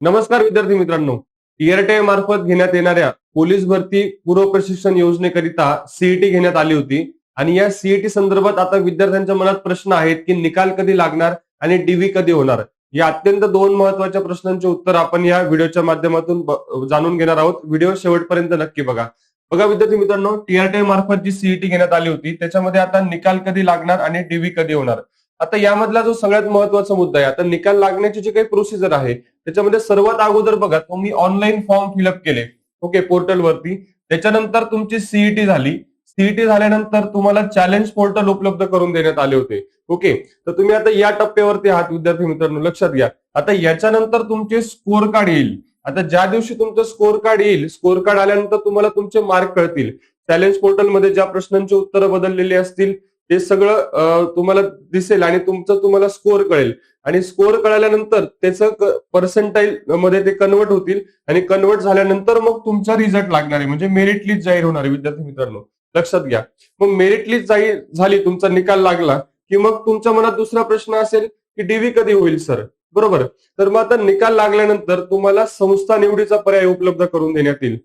नमस्कार विद्यार्थी मित्रांनो, टीआरटी मार्फत घेण्यात येणाऱ्या पोलीस भरती पूर्व प्रशिक्षण योजनेकरिता सीईटी घेण्यात आली होती आणि या सीईटी संदर्भात आता विद्यार्थ्यांच्या मनात प्रश्न आहेत की निकाल कधी लागणार आणि डीव्ही कधी होणार. या अत्यंत दोन महत्वाच्या प्रश्नांचे उत्तर आपण या व्हिडिओच्या माध्यमातून जाणून घेणार आहोत. व्हिडिओ शेवटपर्यंत नक्की बघा. बघा विद्यार्थी मित्रांनो, टीआरटी मार्फत जी सीईटी घेण्यात आली होती त्याच्यामध्ये आता निकाल कधी लागणार आणि डीव्ही कधी होणार. आता यामधला जो सगळ्यात महत्वाचा मुद्दा आहे, आता निकाल लागण्याची जी काही प्रोसिजर आहे त्याच्यामध्ये सर्वात अगोदर बघा, तुम्ही ऑनलाईन फॉर्म फिलअप केले, ओके, पोर्टलवरती. त्याच्यानंतर तुमची सीईटी झाली. सीईटी झाल्यानंतर तुम्हाला चॅलेंज पोर्टल उपलब्ध करून देण्यात आले होते, ओके. तर तुम्ही आता या टप्प्यावरती आहात विद्यार्थी मित्रांनो, लक्षात घ्या. आता याच्यानंतर तुमचे स्कोर कार्ड येईल. आता ज्या दिवशी तुमचं स्कोर कार्ड येईल, स्कोर कार्ड आल्यानंतर तुम्हाला तुमचे मार्क कळतील. चॅलेंज पोर्टलमध्ये ज्या प्रश्नांची उत्तरं बदललेली असतील ते सगळं तुम्हाला दिसेल आणि तुम्हाला स्कोर कळेल. आणि स्कोर कळाल्यानंतर त्याचं पर्सेंटाईल मध्ये ते कन्वर्ट होतील आणि कन्वर्ट झाल्यानंतर मग तुमचा रिझल्ट लागणार आहे, म्हणजे मेरिट लिस्ट जाहीर होणार आहे विद्यार्थी मित्रांनो, लक्षात घ्या. मग मेरिट लिस्ट जाहीर झाली, तुमचा निकाल लागला की मग तुमच्या मनात दुसरा प्रश्न असेल की डीव्ही कधी होईल सर, बरोबर. तर मग आता निकाल लागल्यानंतर तुम्हाला संस्था निवडीचा पर्याय उपलब्ध करून देण्यात येईल.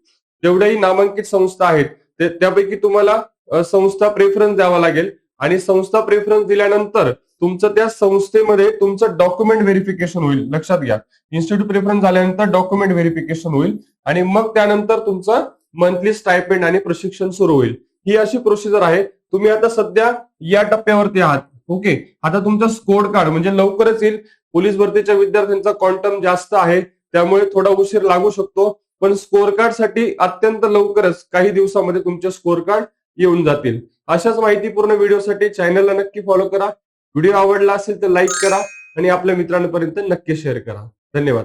जेवढ्याही नामांकित संस्था आहेत त्यापैकी तुम्हाला संस्था प्रेफरन्स द्यावा लागेल आणि संस्था प्रेफरन्स दिल्यानंतर तुमचं त्या संस्थेमध्ये तुमचं डॉक्युमेंट व्हेरिफिकेशन होईल, लक्षात घ्या. इन्स्टिट्यूट प्रेफरन्स झाल्यानंतर डॉक्युमेंट व्हेरिफिकेशन होईल आणि मग त्यानंतर तुमचं मंथली स्टायपेंड आणि प्रशिक्षण सुरू होईल. ही अशी प्रोसिजर आहे. तुम्ही आता सध्या या टप्प्यावरती आहात, ओके. आता तुमचं स्कोर कार्ड म्हणजे लवकरच येईल. पोलीस भरतीच्या विद्यार्थ्यांचा क्वांटम जास्त आहे त्यामुळे थोडा उशीर लागू शकतो, पण स्कोर कार्ड साठी अत्यंत लवकरच काही दिवसामध्ये तुमचे स्कोर कार्ड येऊन जातील. अशाच माहितीपूर्ण व्हिडिओसाठी चॅनलला नक्की फॉलो करा. व्हिडिओ आवडला असेल तर लाईक करा आणि आपल्या मित्रांपर्यंत नक्की शेअर करा. धन्यवाद.